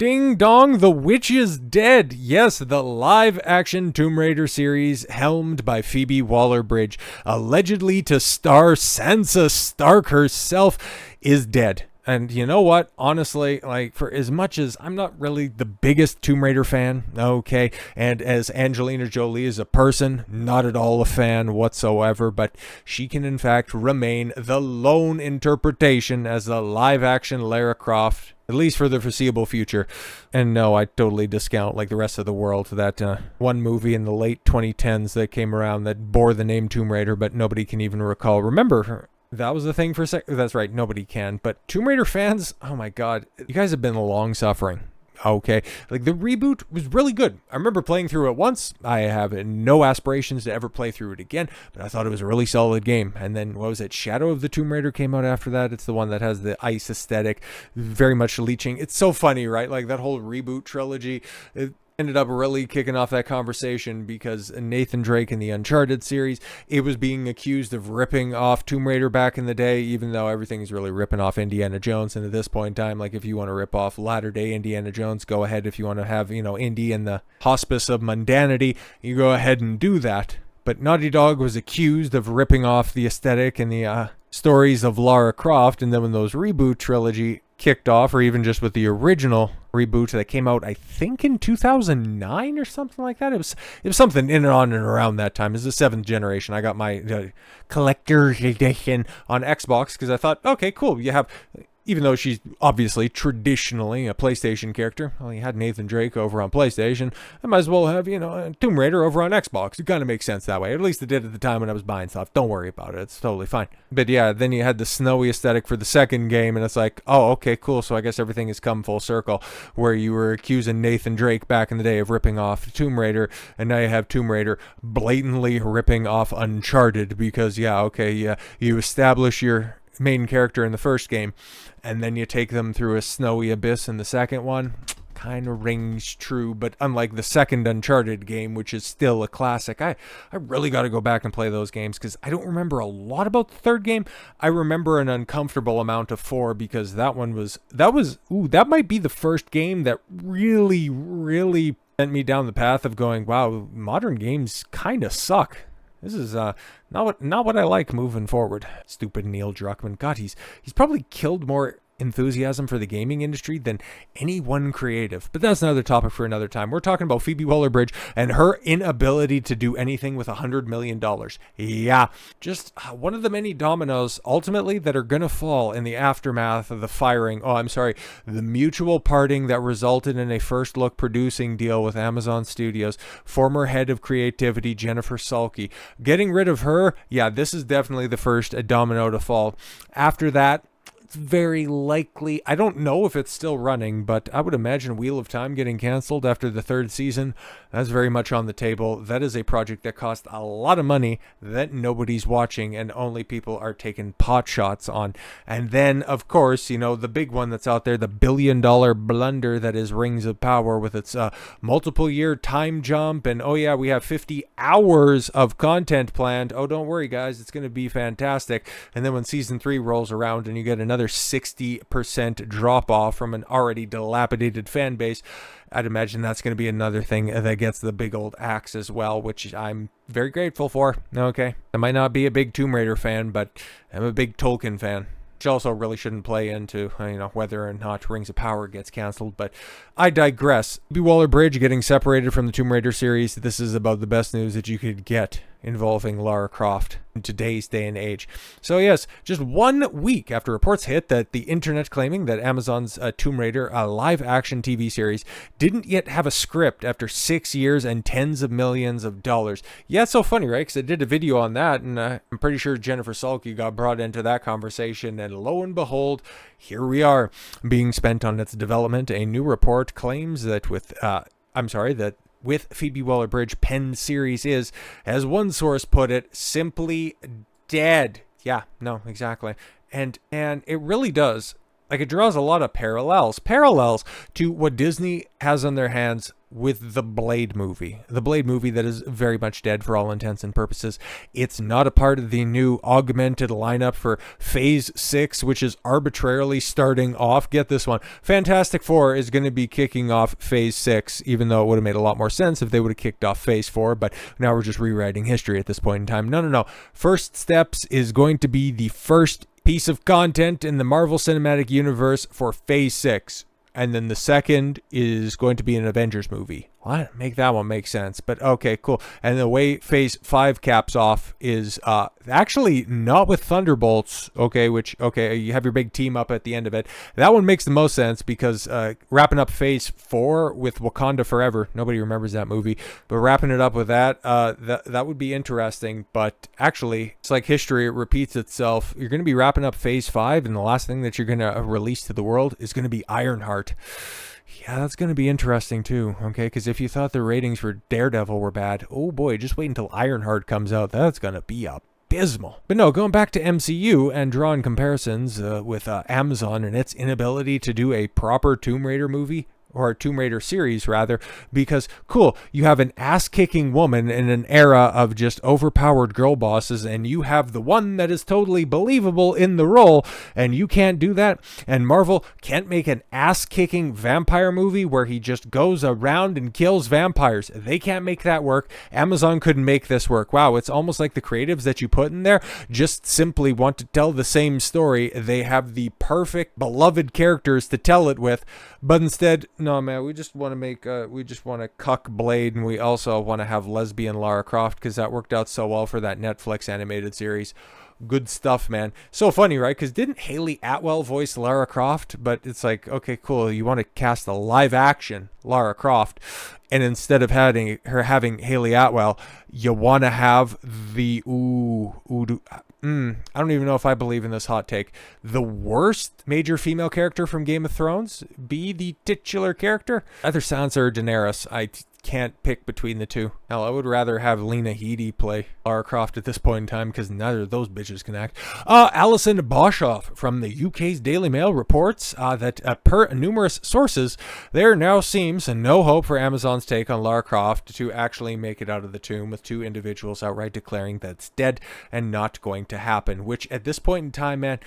Ding dong, the witch is dead. Yes, the live-action Tomb Raider series, helmed by Phoebe Waller-Bridge, allegedly to star Sansa Stark herself, is dead. And you know what? Honestly, like, for as much as I'm not really the biggest Tomb Raider fan, okay, and as Angelina Jolie is a person, not at all a fan whatsoever, but she can in fact remain the lone interpretation as the live-action Lara Croft, at least for the foreseeable future. And no, I totally discount, like the rest of the world, that one movie in the late 2010s that came around that bore the name Tomb Raider, but nobody can even recall. Remember, that was the thing for a sec. That's right, nobody can. But Tomb Raider fans, oh my god, you guys have been long suffering. Okay, like the reboot was really good. I remember playing through it once. I have no aspirations to ever play through it again, but I thought it was a really solid game. And then, what was it? Shadow of the Tomb Raider came out after that. It's the one that has the ice aesthetic, very much leeching. It's so funny, right? Like that whole reboot trilogy. It ended up really kicking off that conversation because Nathan Drake in the Uncharted series, it was being accused of ripping off Tomb Raider back in the day, even though everything's really ripping off Indiana Jones. And at this point in time, like if you want to rip off latter day Indiana Jones, go ahead. If you want to have, Indy in the hospice of mundanity, you go ahead and do that. But Naughty Dog was accused of ripping off the aesthetic and the stories of Lara Croft, and then when those reboot trilogy kicked off, or even just with the original reboot that came out, I think in 2009 or something like that. It was something in and on and around that time. It's the 7th generation. I got my collector's edition on Xbox because I thought, okay, cool. You have, even though she's obviously traditionally a PlayStation character, well, you had Nathan Drake over on PlayStation. I might as well have, Tomb Raider over on Xbox. It kind of makes sense that way. At least it did at the time when I was buying stuff. Don't worry about it. It's totally fine. But yeah, then you had the snowy aesthetic for the second game, and it's like, oh, okay, cool. So I guess everything has come full circle, where you were accusing Nathan Drake back in the day of ripping off Tomb Raider, and now you have Tomb Raider blatantly ripping off Uncharted because, you establish your main character in the first game, and then you take them through a snowy abyss in the second one. Kind of rings true, but unlike the second Uncharted game, which is still a classic, I really got to go back and play those games because I don't remember a lot about the third game. I remember an uncomfortable amount of 4 because that might be the first game that really sent me down the path of going, wow, modern games kind of suck. This is not what I like moving forward. Stupid Neil Druckmann. God, he's probably killed more enthusiasm for the gaming industry than any one creative. But that's another topic for another time. We're talking about Phoebe Waller-Bridge and her inability to do anything with $100 million. Yeah, just one of the many dominoes ultimately that are going to fall in the aftermath of the firing. Oh, I'm sorry. The mutual parting that resulted in a first look producing deal with Amazon Studios. Former head of creativity, Jennifer Salke. Getting rid of her, yeah, this is definitely the first domino to fall. After that, very likely, I don't know if it's still running, but I would imagine Wheel of Time getting canceled after the 3rd season. That's very much on the table. That is a project that cost a lot of money that nobody's watching and only people are taking pot shots on. And then, of course, the big one that's out there, the billion-dollar blunder that is Rings of Power with its multiple-year time jump. And, oh yeah, we have 50 hours of content planned. Oh, don't worry, guys. It's going to be fantastic. And then when Season 3 rolls around and you get another 60% drop off from an already dilapidated fan base, I'd imagine that's going to be another thing that gets the big old axe as well, which I'm very grateful for. Okay, I might not be a big Tomb Raider fan, but I'm a big Tolkien fan, which also really shouldn't play into whether or not Rings of Power gets canceled. But I digress. Phoebe Waller-Bridge getting separated from the Tomb Raider series. This is about the best news that you could get involving Lara Croft in today's day and age. So yes, just 1 week after reports hit that the internet claiming that Amazon's Tomb Raider, a live-action TV series, didn't yet have a script after 6 years and tens of millions of dollars. Yeah, it's so funny, right? Because I did a video on that, and I'm pretty sure Jennifer Salke got brought into that conversation, and lo and behold, here we are, being spent on its development. A new report claims that with Phoebe Waller-Bridge penned series is, as one source put it, simply dead. Yeah, no, exactly. And it really does Like, it draws a lot of parallels to what Disney has on their hands with the Blade movie. The Blade movie that is very much dead for all intents and purposes. It's not a part of the new augmented lineup for Phase 6, which is arbitrarily starting off. Get this one. Fantastic Four is going to be kicking off Phase 6, even though it would have made a lot more sense if they would have kicked off Phase 4, but now we're just rewriting history at this point in time. No. First Steps is going to be the first piece of content in the Marvel Cinematic Universe for Phase 6. And then the second is going to be an Avengers movie. What? Make that one make sense. But okay, cool. And the way Phase 5 caps off is actually not with Thunderbolts, okay, you have your big team up at the end of it. That one makes the most sense because wrapping up Phase 4 with Wakanda Forever, nobody remembers that movie, but wrapping it up with that would be interesting. But actually, it's like history, it repeats itself. You're going to be wrapping up Phase 5, and the last thing that you're going to release to the world is going to be Ironheart. Yeah, that's going to be interesting too, okay? Because if you thought the ratings for Daredevil were bad, oh boy, just wait until Ironheart comes out. That's going to be abysmal. But no, going back to MCU and drawing comparisons with Amazon and its inability to do a proper Tomb Raider movie, or Tomb Raider series rather, because cool, you have an ass-kicking woman in an era of just overpowered girl bosses, and you have the one that is totally believable in the role, and you can't do that. And Marvel can't make an ass-kicking vampire movie where he just goes around and kills vampires. They can't make that work. Amazon couldn't make this work. Wow, it's almost like the creatives that you put in there just simply want to tell the same story. They have the perfect beloved characters to tell it with, but instead, no, man, we just want to cuck Blade, and we also want to have lesbian Lara Croft because that worked out so well for that Netflix animated series. Good stuff, man. So funny, right? Because didn't Haley Atwell voice Lara Croft? But it's like, okay, cool. You want to cast a live action Lara Croft, and instead of having Haley Atwell, you want to have the I don't even know if I believe in this hot take. The worst major female character from Game of Thrones be the titular character? Either Sansa or Daenerys. I can't pick between the two. Hell, I would rather have Lena Headey play Lara Croft at this point in time because neither of those bitches can act. Alison Boshoff from the UK's Daily Mail reports that per numerous sources, there now seems no hope for Amazon's take on Lara Croft to actually make it out of the tomb, with two individuals outright declaring that it's dead and not going to happen, which at this point in time, man,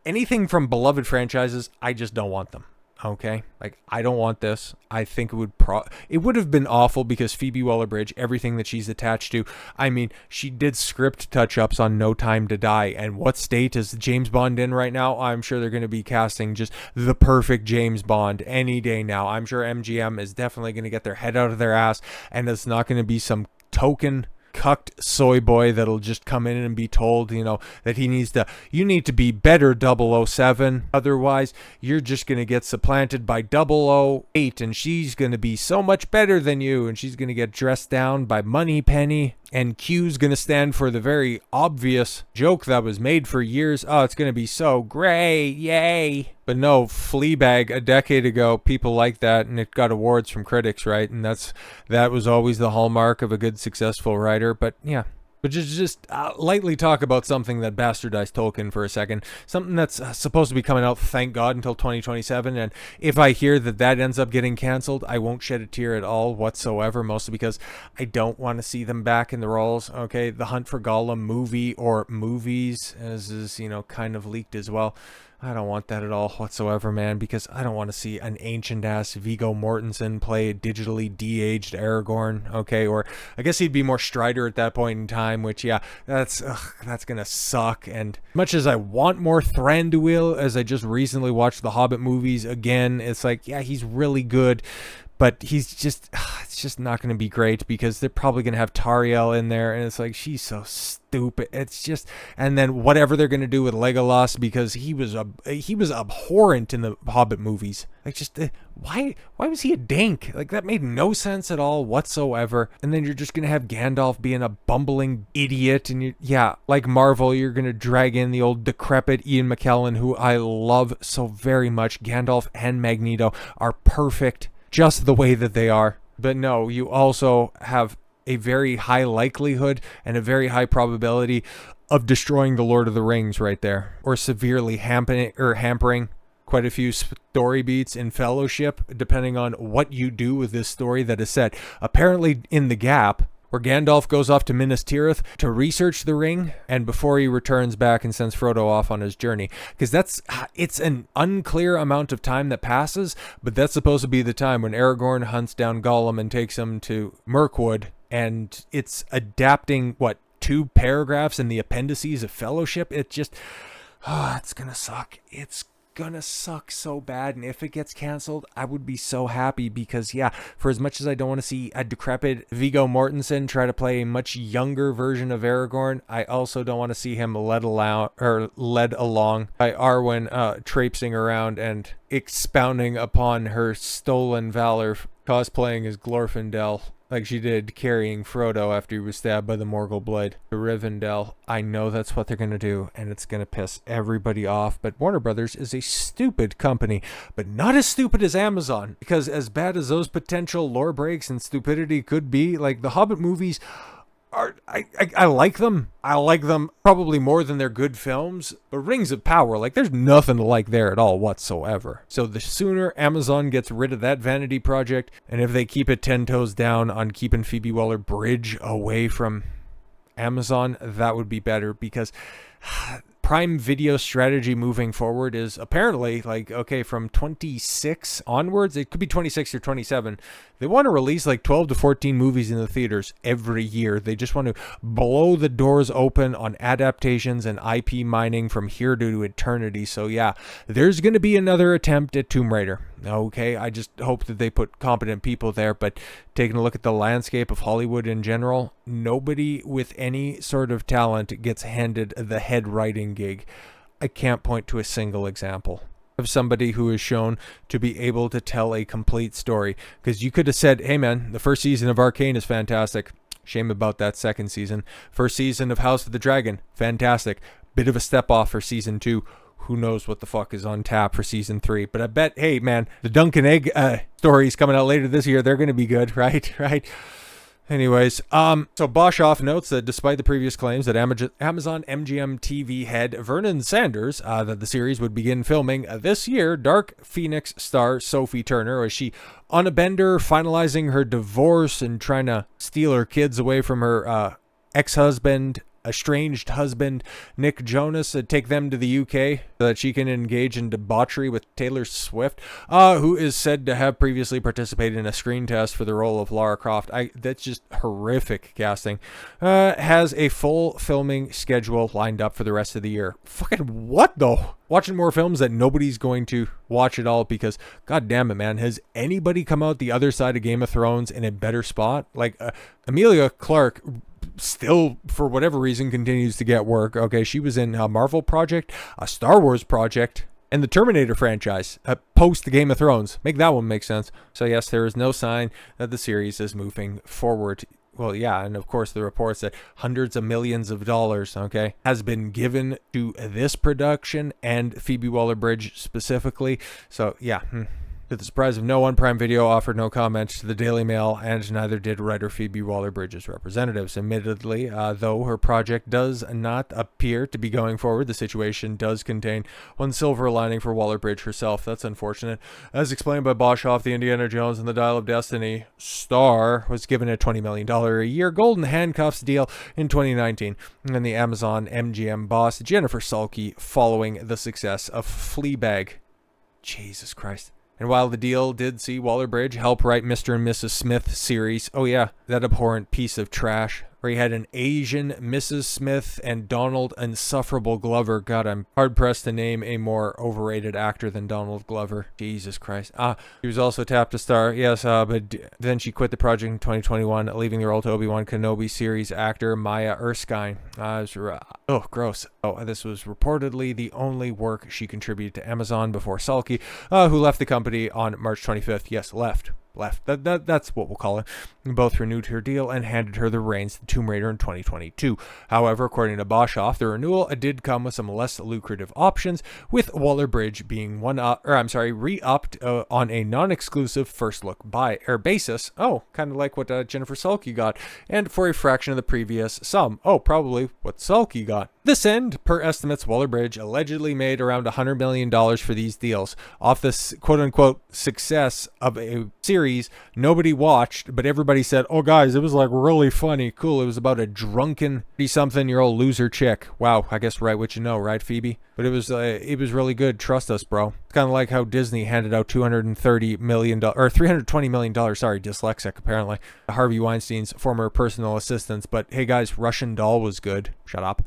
anything from beloved franchises, I just don't want them. Okay, like, I don't want this. I think it would have been awful because Phoebe Waller-Bridge, everything that she's attached to, I mean, she did script touch-ups on No Time to Die, and what state is James Bond in right now? I'm sure they're going to be casting just the perfect James Bond any day now. I'm sure MGM is definitely going to get their head out of their ass, and it's not going to be some token cucked soy boy that'll just come in and be told, that you need to be better 007. Otherwise, you're just going to get supplanted by 008, and she's going to be so much better than you, and she's going to get dressed down by Moneypenny. And Q's going to stand for the very obvious joke that was made for years. Oh, it's going to be so great. Yay. But no, Fleabag a decade ago, people like that, and it got awards from critics, right? And that was always the hallmark of a good, successful writer. But yeah. But just lightly talk about something that bastardized Tolkien for a second. Something that's supposed to be coming out, thank God, until 2027. And if I hear that ends up getting canceled, I won't shed a tear at all whatsoever, mostly because I don't want to see them back in the roles. Okay, the Hunt for Gollum movie or movies, as is, kind of leaked as well. I don't want that at all whatsoever, man, because I don't want to see an ancient-ass Viggo Mortensen play a digitally de-aged Aragorn, okay? Or I guess he'd be more Strider at that point in time, which, yeah, that's going to suck. And much as I want more Thranduil, as I just recently watched the Hobbit movies again, it's like, yeah, he's really good, but it's just not going to be great because they're probably going to have Tariel in there, and it's like, she's so stupid. It's just, and then whatever they're going to do with Legolas, because he was abhorrent in the Hobbit movies. Like, just why was he a dink? Like, that made no sense at all whatsoever. And then you're just going to have Gandalf being a bumbling idiot, and like Marvel, you're going to drag in the old decrepit Ian McKellen, who I love so very much. Gandalf and Magneto are perfect just the way that they are. But no, you also have a very high likelihood and a very high probability of destroying the Lord of the Rings right there, or severely hampering quite a few story beats in Fellowship, depending on what you do with this story that is set apparently in the gap, where Gandalf goes off to Minas Tirith to research the ring, and before he returns back and sends Frodo off on his journey. Because it's an unclear amount of time that passes, but that's supposed to be the time when Aragorn hunts down Gollum and takes him to Mirkwood, and it's adapting, 2 paragraphs in the appendices of Fellowship. It just, it's gonna suck. It's gonna suck so bad, and if it gets canceled, I would be so happy, because for as much as I don't want to see a decrepit Viggo Mortensen try to play a much younger version of Aragorn, I also don't want to see him led along by Arwen, traipsing around and expounding upon her stolen valor, cosplaying as Glorfindel, like she did carrying Frodo after he was stabbed by the Morgul blade to Rivendell. I know that's what they're going to do, and it's going to piss everybody off, but Warner Brothers is a stupid company, but not as stupid as Amazon, because as bad as those potential lore breaks and stupidity could be, like the Hobbit movies I like them. I like them probably more than their good films, but Rings of Power, there's nothing to like there at all whatsoever. So the sooner Amazon gets rid of that vanity project, and if they keep it 10 toes down on keeping Phoebe Waller-Bridge away from Amazon, that would be better, because Prime Video strategy moving forward is apparently from 26 onwards, it could be 26 or 27. They want to release 12 to 14 movies in the theaters every year. They just want to blow the doors open on adaptations and IP mining from here to eternity. So there's going to be another attempt at Tomb Raider. Okay, I just hope that they put competent people there, but taking a look at the landscape of Hollywood in general, nobody with any sort of talent gets handed the head writing gig. I can't point to a single example of somebody who is shown to be able to tell a complete story. Because you could have said, hey man, the first season of Arcane is fantastic. Shame about that second season. First season of House of the Dragon, fantastic. Bit of a step off for season 2. Who knows what the fuck is on tap for season 3. But I bet, hey man, the Duncan Egg stories coming out later this year, they're going to be good, right? Anyways, so Boshoff notes that despite the previous claims that Amazon MGM TV head Vernon Sanders that the series would begin filming this year, Dark Phoenix star Sophie Turner, was she on a bender finalizing her divorce and trying to steal her kids away from her estranged husband Nick Jonas, and take them to the UK so that she can engage in debauchery with Taylor Swift, who is said to have previously participated in a screen test for the role of Lara Croft. That's just horrific casting. Has a full filming schedule lined up for the rest of the year. Fucking what though? Watching more films that nobody's going to watch at all, because god damn it, man, has anybody come out the other side of Game of Thrones in a better spot? Emilia Clarke still, for whatever reason, continues to get work. Okay, she was in a Marvel project, a Star Wars project, and the Terminator franchise post the Game of Thrones. Make that one make sense. So yes, there is no sign that the series is moving forward. Well, yeah, and of course the reports that hundreds of millions of dollars, has been given to this production and Phoebe Waller-Bridge specifically. So yeah. To the surprise of no one, Prime Video offered no comment to the Daily Mail, and neither did writer Phoebe Waller-Bridge's representatives. Admittedly, though her project does not appear to be going forward, the situation does contain one silver lining for Waller-Bridge herself. That's unfortunate. As explained by Boshoff, the Indiana Jones and the Dial of Destiny star was given a $20 million a year golden handcuffs deal in 2019, and the Amazon MGM boss Jennifer Salke following the success of Fleabag. Jesus Christ. And while the deal did see Waller-Bridge help write Mr. and Mrs. Smith series, oh yeah, that abhorrent piece of trash, where he had an Asian Mrs. Smith and Donald Insufferable Glover. God, I'm hard-pressed to name a more overrated actor than Donald Glover. Jesus Christ. He was also tapped to star, yes, but then she quit the project in 2021, leaving the role to Obi-Wan Kenobi series actor Maya Erskine. Oh, gross. Oh, this was reportedly the only work she contributed to Amazon before Salke, who left the company on March 25th. Yes, left. That's what we'll call it. Both renewed her deal and handed her the reins to Tomb Raider in 2022. However, according to Boshoff, the renewal did come with some less lucrative options, with Waller-Bridge being re-upped on a non-exclusive first look basis. Oh, kind of like what Jennifer Salke got, and for a fraction of the previous sum. Oh, probably what Salke got. This end, per estimates, Waller-Bridge allegedly made around $100 million for these deals off this quote-unquote success of a series nobody watched, but everybody said, oh guys, it was like really funny, cool. It was about a drunken 30-something-year-old loser chick. Wow, I guess write what you know, right, Phoebe? But it was really good. Trust us, bro. It's kind of like how Disney handed out $230 million, or $320 million, sorry, dyslexic, apparently, Harvey Weinstein's former personal assistants. But hey guys, Russian Doll was good. Shut up.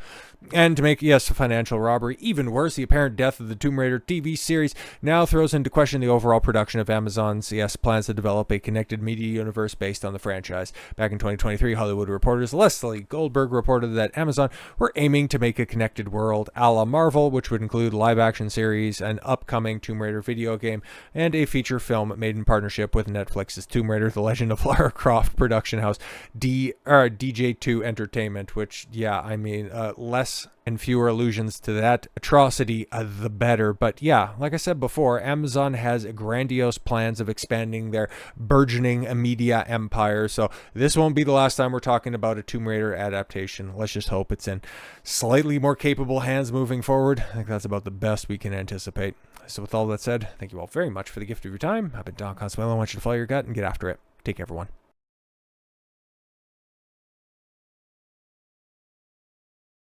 And to make, yes, financial robbery even worse, the apparent death of the Tomb Raider TV series now throws into question the overall production of Amazon's, plans to develop a connected media universe based on the franchise. Back in 2023, Hollywood Reporter's Leslie Goldberg reported that Amazon were aiming to make a connected world a la Marvel, which would include live-action series, an upcoming Tomb Raider video game, and a feature film made in partnership with Netflix's Tomb Raider: The Legend of Lara Croft production house DJ2 Entertainment, which, less and fewer allusions to that atrocity, the better. But yeah, like I said before, Amazon has grandiose plans of expanding their burgeoning media empire. So this won't be the last time we're talking about a Tomb Raider adaptation. Let's just hope it's in slightly more capable hands moving forward. I think that's about the best we can anticipate. So with all that said, thank you all very much for the gift of your time. I've been Don Consuelo. I want you to follow your gut and get after it. Take care, everyone.